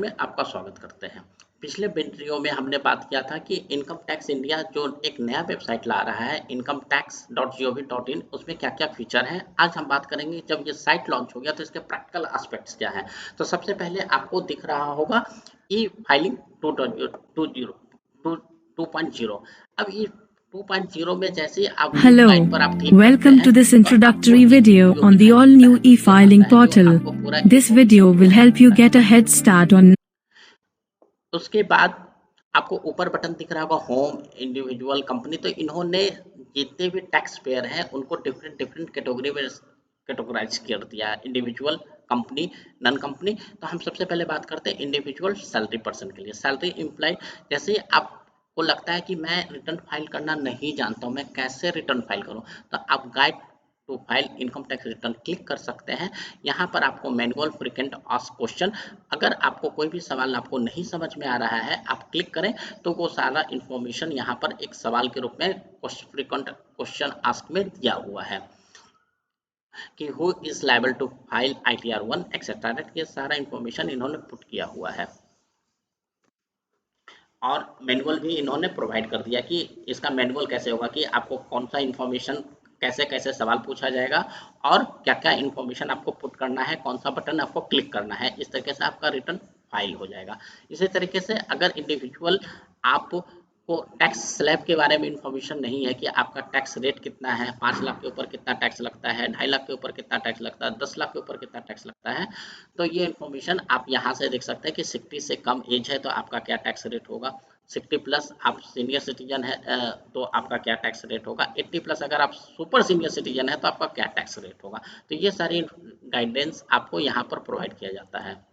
में आपका स्वागत करते हैं। पिछले वीडियो में हमने बात किया था कि इनकम टैक्स इंडिया जो एक नया वेबसाइट ला रहा है incometax.gov.in, उसमें क्या क्या फीचर हैं। आज हम बात करेंगे जब ये साइट लॉन्च हो गया तो इसके प्रैक्टिकल एस्पेक्ट्स क्या हैं। तो सबसे पहले आपको दिख रहा होगा ई फाइलिंग 2.0। अब ये 2.0 में जैसे आप Hello, साइट पर आप क्लिक करते welcome हैं to this तो आपको introductory एक video वीडियो on the दिखाई देता all-new है, ये e-filing आता है जो portal. आपको पूरा This video इन्फॉर्मेशन will दिखा help you देता है। get a head start on उसके बाद आपको ऊपर बटन दिख रहा होगा होम, इंडिविजुअल, कंपनी। तो इन्होंने जितने भी टैक्स पेयर हैं उनको डिफरेंट डिफरेंट कैटेगरी में कैटेगराइज कर दिया है, इंडिविजुअल, कंपनी, नॉन कंपनी। तो हम सबसे पहले बात करते हैं इंडिविजुअल सैलरी पर्सन के लिए। सैलरी एम्प्लॉय, जैसे आपको लगता है कि मैं रिटर्न फाइल करना नहीं जानता हूँ, मैं कैसे रिटर्न फाइल करूँ, तो आप guide to file income tax return click कर सकते हैं। यहाँ पर आपको मैनुअल फ्रीक्वेंट आस्क्ड क्वेश्चन, अगर आपको कोई भी सवाल आपको नहीं समझ में आ रहा है, आप क्लिक करें तो वो सारा इंफॉर्मेशन यहाँ पर एक सवाल के रूप में फ्रीक्वेंट क्वेश्चन आस्क में दिया हुआ है कि who is liable to file ITR 1 etcetera. ये सारा इंफॉर्मेशन इन्होंने पुट किया हुआ है और मैनुअल भी इन्होंने प्रोवाइड कर दिया कि इसका मैनुअल कैसे होगा, कि आपको कौन सा इंफॉर्मेशन कैसे कैसे सवाल पूछा जाएगा और क्या क्या इंफॉर्मेशन आपको पुट करना है, कौन सा बटन आपको क्लिक करना है। इस तरीके से आपका रिटर्न फाइल हो जाएगा। इसी तरीके से अगर इंडिविजुअल आपको टैक्स स्लैब के बारे में इंफॉर्मेशन नहीं है कि आपका टैक्स रेट कितना है, 5 लाख के ऊपर कितना टैक्स लगता है, 2.5 लाख के ऊपर कितना टैक्स लगता है, 10 लाख के ऊपर कितना टैक्स लगता है, तो ये इन्फॉर्मेशन आप यहाँ से देख सकते हैं कि 60 से कम एज है तो आपका क्या टैक्स रेट होगा, 60 प्लस आप सीनियर सिटीजन है तो आपका क्या टैक्स रेट होगा, 80 प्लस अगर आप सुपर सीनियर सिटीजन है तो आपका क्या टैक्स रेट होगा। तो ये सारी गाइडेंस आपको यहाँ पर प्रोवाइड किया जाता है।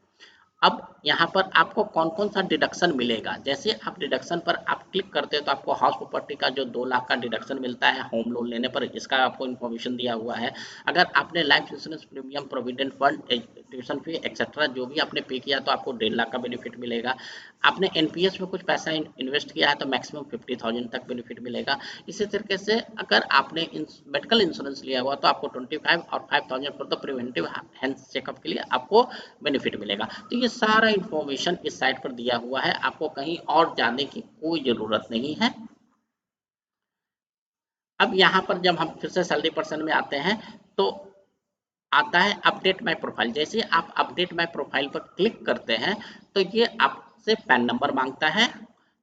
अब यहाँ पर आपको कौन कौन सा डिडक्शन मिलेगा, जैसे आप डिडक्शन पर आप क्लिक करते हैं तो आपको हाउस प्रॉपर्टी का जो 2 लाख का डिडक्शन मिलता है होम लोन लेने पर, इसका आपको इन्फॉर्मेशन दिया हुआ है। अगर आपने life insurance premium, provident fund, tuition fee etcetera जो भी आपने पे किया तो आपको 1.5 लाख का बेनिफिट मिलेगा। आपने NPS में कुछ पैसा इन्वेस्ट किया है तो मैक्सिमम 50,000 तक बेनिफिट मिलेगा। इसी तरीके से अगर आपने मेडिकल इंश्योरेंस लिया हुआ तो आपको 25 और 5,000 for the preventive health checkup के लिए आपको बेनिफिट मिलेगा। तो ये सारा इंफॉर्मेशन इस साइट पर दिया हुआ है, आपको कहीं और जाने की कोई जरूरत नहीं है। अब यहाँ पर जब हम फिर से सैलरी पर्सन में आते हैं तो आता है अपडेट माय प्रोफाइल। जैसे आप अपडेट माय प्रोफाइल पर क्लिक करते हैं तो ये आपसे पैन नंबर मांगता है।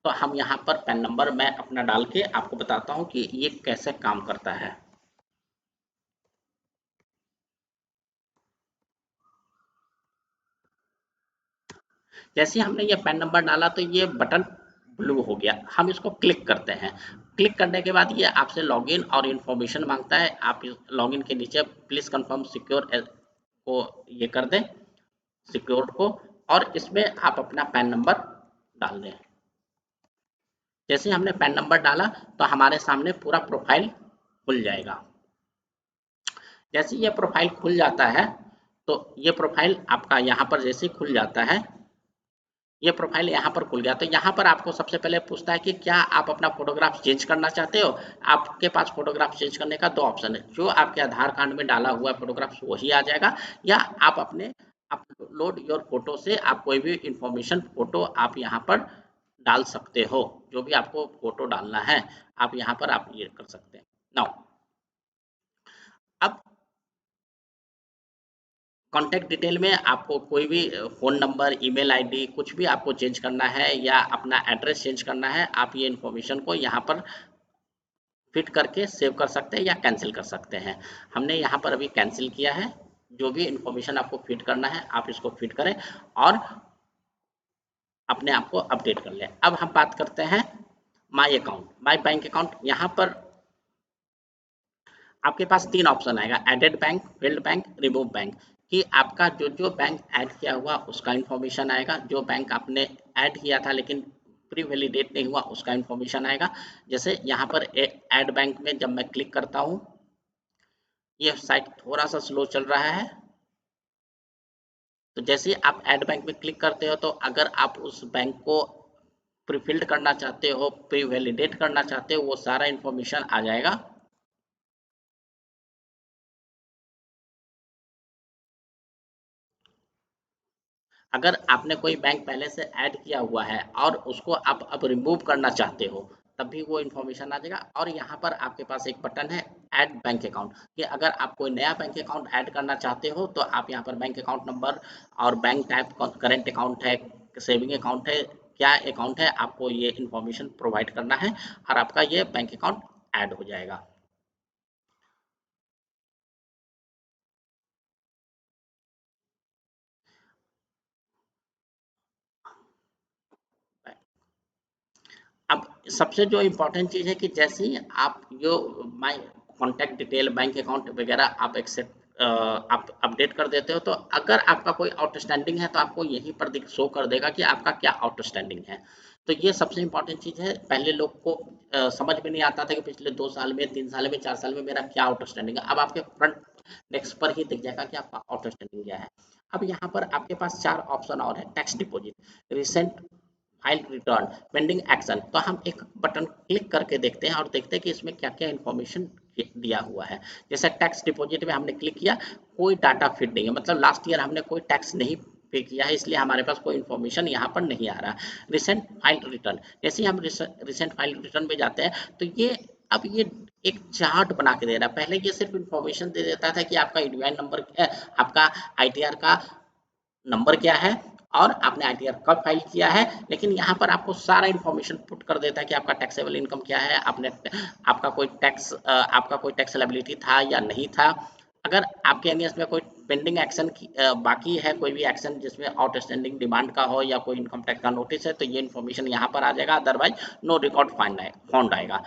तो हम यहाँ पर पैन नंबर मैं अपना डाल के आपको बताता हूँ कि ये कैसे काम करता है। जैसे हमने ये पैन नंबर डाला तो ये बटन ब्लू हो गया, हम इसको क्लिक करते हैं। क्लिक करने के बाद ये आपसे लॉगिन और इन्फॉर्मेशन मांगता है। आप लॉगिन के नीचे प्लीज कंफर्म सिक्योर को ये कर दें, सिक्योर को, और इसमें आप अपना पैन नंबर डाल दें। जैसे हमने पैन नंबर डाला तो हमारे सामने पूरा प्रोफाइल खुल जाएगा। जैसे ये प्रोफाइल खुल जाता है तो ये प्रोफाइल आपका यहाँ पर जैसे खुल जाता है, ये प्रोफाइल यहाँ पर खुल गया तो यहाँ पर आपको सबसे पहले पूछता है कि क्या आप अपना फोटोग्राफ चेंज करना चाहते हो। आपके पास फोटोग्राफ चेंज करने का 2 ऑप्शन है, जो आपके आधार कार्ड में डाला हुआ फोटोग्राफ वही आ जाएगा, या आप अपने अपलोड योर फोटो से आप कोई भी इंफॉर्मेशन फोटो आप यहाँ पर डाल सकते हो। जो भी आपको फोटो डालना है आप यहाँ पर आप ये कर सकते हैं। नाउ अब कॉन्टैक्ट डिटेल में आपको कोई भी फ़ोन नंबर, ईमेल आईडी कुछ भी आपको चेंज करना है या अपना एड्रेस चेंज करना है, आप ये इन्फॉर्मेशन को यहाँ पर फिट करके सेव कर सकते हैं या कैंसिल कर सकते हैं। हमने यहाँ पर अभी कैंसिल किया है। जो भी इन्फॉर्मेशन आपको फिट करना है आप इसको फिट करें और अपने आप को अपडेट कर लें। अब हम बात करते हैं my account, my bank account. यहाँ पर आपके पास 3 ऑप्शन आएगा, added bank, field bank, remove bank, कि आपका जो जो बैंक ऐड किया हुआ उसका इन्फॉर्मेशन आएगा, जो बैंक आपने ऐड किया था लेकिन प्री वैलिडेट नहीं हुआ उसका इन्फॉर्मेशन आएगा। जैसे यहाँ पर ऐड बैंक में जब मैं क्लिक करता हूँ, ये साइट थोड़ा सा स्लो चल रहा है। तो जैसे आप ऐड बैंक में क्लिक करते हो तो अगर आप उस बैंक को प्री फिल्ड करना चाहते हो, प्री वैलिडेट करना चाहते हो, वो सारा इन्फॉर्मेशन आ जाएगा। अगर आपने कोई बैंक पहले से ऐड किया हुआ है और उसको आप अब रिमूव करना चाहते हो, तब भी वो इन्फॉर्मेशन आ जाएगा। और यहाँ पर आपके पास एक बटन है ऐड बैंक अकाउंट, कि अगर आप कोई नया बैंक अकाउंट ऐड करना चाहते हो तो आप यहाँ पर बैंक अकाउंट नंबर और बैंक टाइप करेंट अकाउंट है, सेविंग अकाउंट है, क्या अकाउंट है, आपको ये इन्फॉर्मेशन प्रोवाइड करना है और आपका ये बैंक अकाउंट ऐड हो जाएगा। अब सबसे जो इम्पोर्टेंट चीज़ है कि जैसे ही आप जो माई कॉन्टैक्ट डिटेल बैंक अकाउंट वगैरह आप एक्सेप्ट आप अपडेट कर देते हो, तो अगर आपका कोई आउटस्टैंडिंग है तो आपको यहीं पर शो कर देगा कि आपका क्या आउटस्टैंडिंग है। तो ये सबसे इम्पोर्टेंट चीज़ है। पहले लोग को समझ में नहीं आता था कि पिछले 2 साल में, 3 साल में, 4 साल में मेरा क्या आउटस्टैंडिंग है। अब आपके फ्रंट डेस्क पर ही दिख जाएगा कि आपका आउटस्टैंडिंग क्या है। अब यहाँ पर आपके पास 4 ऑप्शन और है, tax deposit, recent file return, pending action. तो हम एक बटन क्लिक करके देखते हैं और देखते हैं कि इसमें क्या क्या इन्फॉर्मेशन दिया हुआ है। जैसे टैक्स डिपॉजिट में हमने क्लिक किया, कोई डाटा फिट नहीं है, मतलब लास्ट ईयर हमने कोई टैक्स नहीं पे किया है, इसलिए हमारे पास कोई इन्फॉर्मेशन यहाँ पर नहीं आ रहा। रिसेंट फाइल रिटर्न, जैसे ही हम रिसेंट फाइल रिटर्न में जाते हैं तो ये अब ये एक चार्ट बना के दे रहा है। पहले ये सिर्फ इन्फॉर्मेशन दे देता था कि आपका ईडीआई नंबर क्या है, आपका आईटीआर का नंबर क्या है और आपने आईटीआर कब फाइल किया है। लेकिन यहाँ पर आपको सारा इन्फॉर्मेशन पुट कर देता है कि आपका टैक्सेबल इनकम क्या है, आपने आपका कोई टैक्स लायबिलिटी था या नहीं था। अगर आपके अगेंस्ट में कोई पेंडिंग एक्शन बाकी है, कोई भी एक्शन जिसमें आउटस्टैंडिंग डिमांड का हो या कोई इनकम टैक्स का नोटिस है, तो ये इन्फॉर्मेशन यहाँ पर आ जाएगा। अदरवाइज नो रिकॉर्ड फाउंड आएगा।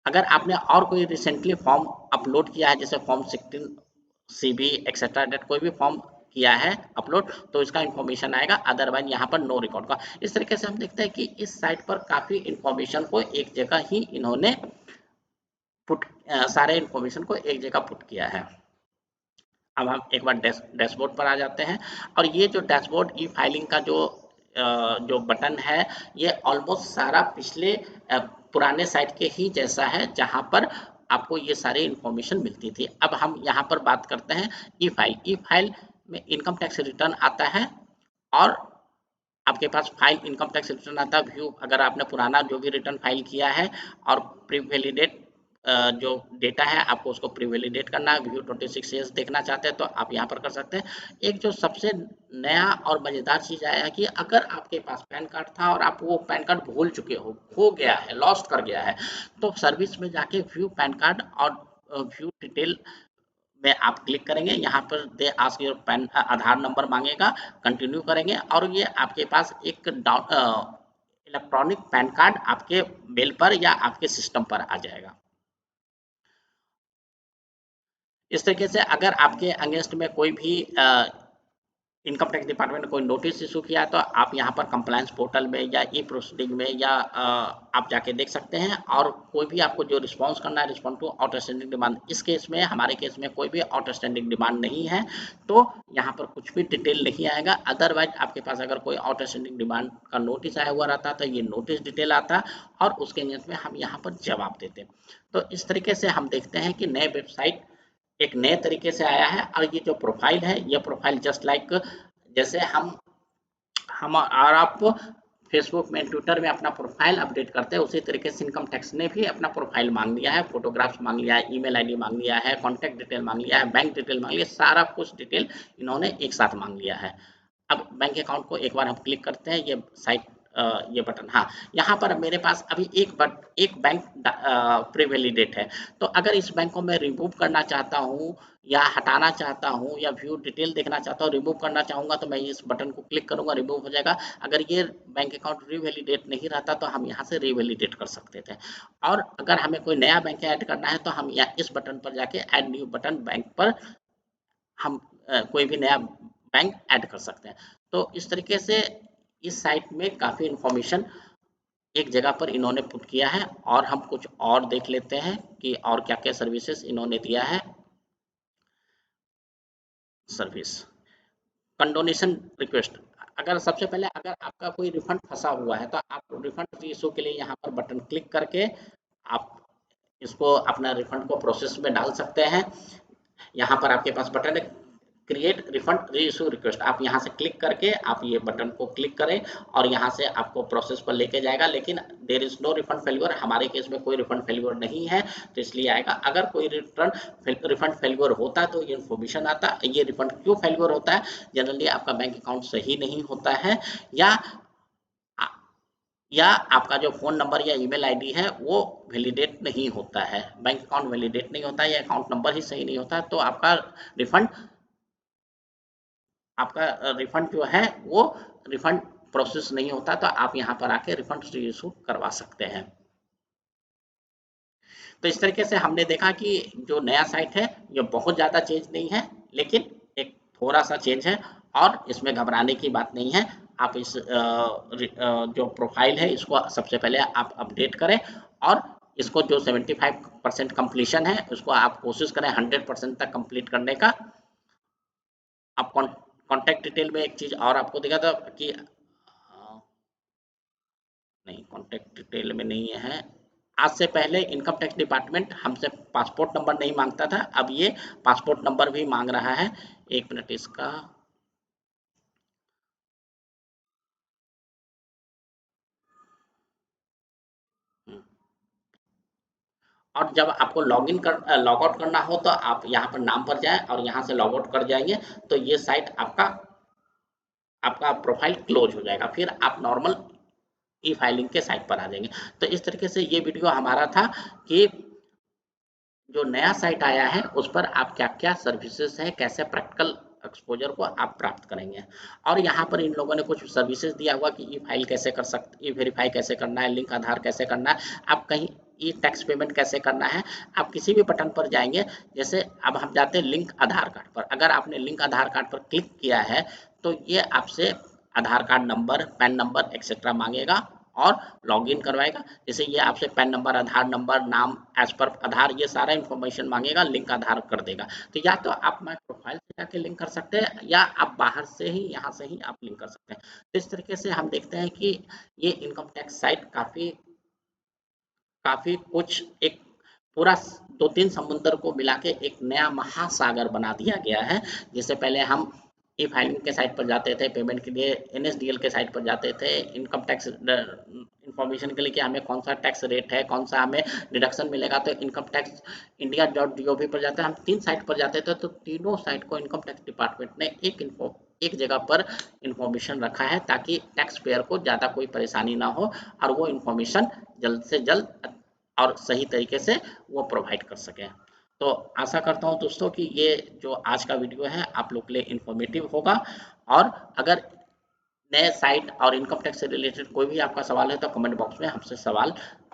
अगर आपने और कोई रिसेंटली फॉर्म अपलोड किया है, जैसे फॉर्म 16 सीबी एक्सेट्रा डेट, कोई भी फॉर्म किया है अपलोड, तो इसका इन्फॉर्मेशन आएगा। अदरवाइज यहाँ पर नो रिकॉर्ड का। इस तरीके से हम देखते हैं कि इस साइट पर काफ़ी इन्फॉर्मेशन को एक जगह ही इन्होंने सारे इन्फॉर्मेशन को एक जगह पुट किया है। अब हम एक बार डैशबोर्ड पर आ जाते हैं और ये जो डैशबोर्ड ई फाइलिंग का जो बटन है, ये ऑलमोस्ट सारा पिछले पुराने साइट के ही जैसा है, जहाँ पर आपको ये सारी इन्फॉर्मेशन मिलती थी। अब हम यहाँ पर बात करते हैं ई फाइल में इनकम टैक्स रिटर्न आता है और आपके पास फाइल इनकम टैक्स रिटर्न आता है। व्यू, अगर आपने पुराना जो भी रिटर्न फाइल किया है और प्री वैलिडेट जो डेटा है आपको उसको प्री वैलिडेट करना है, व्यू 26 ईयर्स देखना चाहते हैं तो आप यहाँ पर कर सकते हैं। एक जो सबसे नया और मज़ेदार चीज़ आया है कि अगर आपके पास पैन कार्ड था और आप वो पैन कार्ड भूल चुके हो, खो गया है, लॉस्ट कर गया है, तो सर्विस में जाके व्यू पैन कार्ड और व्यू डिटेल में आप क्लिक करेंगे। यहाँ पर they ask your pan, Aadhaar number मांगेगा, कंटिन्यू करेंगे और ये आपके पास एक इलेक्ट्रॉनिक पैन कार्ड आपके मेल पर या आपके सिस्टम पर आ जाएगा। इस तरीके से अगर आपके अगेंस्ट में कोई भी इनकम टैक्स डिपार्टमेंट ने कोई नोटिस इशू किया है, तो आप यहाँ पर कंप्लायंस पोर्टल में या ई प्रोसीडिंग में या आप जाके देख सकते हैं और कोई भी आपको जो रिस्पॉन्स करना है, रिस्पॉन्ड टू आउटस्टैंडिंग डिमांड। इस केस में, हमारे केस में कोई भी आउटस्टैंडिंग डिमांड नहीं है, तो यहाँ पर कुछ भी डिटेल नहीं आएगा। अदरवाइज आपके पास अगर कोई आउटस्टैंडिंग डिमांड का नोटिस आया हुआ रहता तो ये नोटिस डिटेल आता और उसके अगेंस्ट में हम यहाँ पर जवाब देते। तो इस तरीके से हम देखते हैं कि नए वेबसाइट एक नए तरीके से आया है। और ये जो प्रोफाइल है, ये प्रोफाइल जस्ट लाइक जैसे हम और आप फेसबुक में, ट्विटर में अपना प्रोफाइल अपडेट करते हैं, उसी तरीके से इनकम टैक्स ने भी अपना प्रोफाइल मांग लिया है, फोटोग्राफ्स मांग लिया है, ईमेल आईडी मांग लिया है, कॉन्टैक्ट डिटेल मांग लिया है, बैंक डिटेल मांग लिया है, सारा कुछ डिटेल इन्होंने एक साथ मांग लिया है। अब बैंक अकाउंट को एक बार हम क्लिक करते हैं, ये साइट ये बटन, हाँ, यहाँ पर मेरे पास अभी एक बैंक प्री वैलिडेट है। तो अगर इस बैंक को मैं रिमूव करना चाहता हूँ या हटाना चाहता हूँ या व्यू डिटेल देखना चाहता हूँ, रिमूव करना चाहूँगा, तो मैं इस बटन को क्लिक करूँगा, रिमूव हो जाएगा। अगर ये बैंक अकाउंट रीवैलिडेट नहीं रहता तो हम यहाँ से रीवैलिडेट कर सकते थे। और अगर हमें कोई नया बैंक ऐड करना है तो हम यहाँ इस बटन पर जाके ऐड न्यू बटन बैंक पर हम कोई भी नया बैंक ऐड कर सकते हैं। तो इस तरीके से इस साइट में काफ़ी इन्फॉर्मेशन एक जगह पर इन्होंने पुट किया है। और हम कुछ और देख लेते हैं कि और क्या-क्या सर्विसेज इन्होंने दिया है। सर्विस कंडोनेशन रिक्वेस्ट, अगर सबसे पहले अगर आपका कोई रिफंड फंसा हुआ है तो आप रिफंड इशू के लिए यहाँ पर बटन क्लिक करके आप इसको अपना रिफंड को प्रोसेस में डाल सकते हैं। यहाँ पर आपके पास बटन है, क्रिएट रिफंड रीइश्यू रिक्वेस्ट, आप यहाँ से क्लिक करके आप ये बटन को क्लिक करें और यहाँ से आपको प्रोसेस पर लेके जाएगा। लेकिन there is no refund failure, हमारे केस में कोई रिफंड फेल्यूर नहीं है तो इसलिए आएगा। अगर कोई रिफंड फेल्यूर होता है तो ये इन्फॉर्मेशन आता। ये रिफंड क्यों फेल्यूर होता है? जनरली आपका बैंक अकाउंट सही नहीं होता है, या या आपका जो फ़ोन नंबर या ईमेल आईडी है वो वैलिडेट नहीं होता है, बैंक अकाउंट वैलिडेट नहीं होता है या अकाउंट नंबर ही सही नहीं होता है, तो रिफंड आपका रिफंड जो है वो रिफंड प्रोसेस नहीं होता। तो आप यहाँ पर आके रिफंड रीइशू करवा सकते हैं। तो इस तरीके से हमने देखा कि जो नया साइट है ये बहुत ज़्यादा चेंज नहीं है, लेकिन एक थोड़ा सा चेंज है और इसमें घबराने की बात नहीं है। आप इस जो प्रोफाइल है इसको सबसे पहले आप अपडेट करें और इसको जो 75% कंप्लीशन है उसको आप कोशिश करें 100% तक कंप्लीट करने का। आप कॉन्टैक्ट डिटेल में एक चीज़ और आपको दिखा था कि नहीं, कॉन्टैक्ट डिटेल में नहीं है। आज से पहले इनकम टैक्स डिपार्टमेंट हमसे पासपोर्ट नंबर नहीं मांगता था, अब ये पासपोर्ट नंबर भी मांग रहा है। एक मिनट इसका, और जब आपको लॉग आउट करना हो तो आप यहाँ पर नाम पर जाएं और यहाँ से लॉग आउट कर जाएंगे तो ये साइट आपका आपका प्रोफाइल क्लोज हो जाएगा, फिर आप नॉर्मल ई फाइलिंग के साइट पर आ जाएंगे। तो इस तरीके से ये वीडियो हमारा था कि जो नया साइट आया है उस पर आप क्या-क्या सर्विसेज हैं, कैसे प्रैक्टिकल एक्सपोजर को आप प्राप्त करेंगे। और यहाँ पर इन लोगों ने कुछ सर्विसेज दिया हुआ कि ई फाइल कैसे कर सकते, ई वेरीफाई कैसे करना है, लिंक आधार कैसे करना है, आप कहीं ई टैक्स पेमेंट कैसे करना है। आप किसी भी बटन पर जाएंगे, जैसे अब हम जाते हैं लिंक आधार कार्ड पर, अगर आपने लिंक आधार कार्ड पर क्लिक किया है तो ये आपसे Aadhaar card number, PAN number etcetera मांगेगा और लॉगिन करवाएगा। जैसे ये आपसे पैन नंबर, आधार नंबर, नाम एज पर आधार, ये सारा इन्फॉर्मेशन मांगेगा, लिंक आधार कर देगा। तो या तो आप माई प्रोफाइल से जाके लिंक कर सकते हैं या आप बाहर से ही यहाँ से ही आप लिंक कर सकते हैं। तो इस तरीके से हम देखते हैं कि ये इनकम टैक्स साइट काफ़ी काफ़ी कुछ एक पूरा 2-3 समुंदर को मिला के एक नया महासागर बना दिया गया है। जिससे पहले हम ई फाइलिंग के साइट पर जाते थे पेमेंट के लिए, एनएसडीएल के साइट पर जाते थे इनकम टैक्स इन्फॉर्मेशन के लिए कि हमें कौन सा टैक्स रेट है, कौन सा हमें डिडक्शन मिलेगा, तो इनकम टैक्स india.gov पर जाते हैं। हम 3 साइट पर जाते थे तो तीनों साइट को इनकम टैक्स डिपार्टमेंट ने एक जगह पर इन्फॉर्मेशन रखा है ताकि टैक्स पेयर को ज़्यादा कोई परेशानी ना हो और वो इन्फॉर्मेशन जल्द से जल्द और सही तरीके से वो प्रोवाइड कर सकें। तो आशा करता हूँ दोस्तों कि ये जो आज का वीडियो है आप लोग के लिए इन्फॉर्मेटिव होगा। और अगर नए साइट और इनकम टैक्स से रिलेटेड कोई भी आपका सवाल है तो कमेंट बॉक्स में हमसे सवाल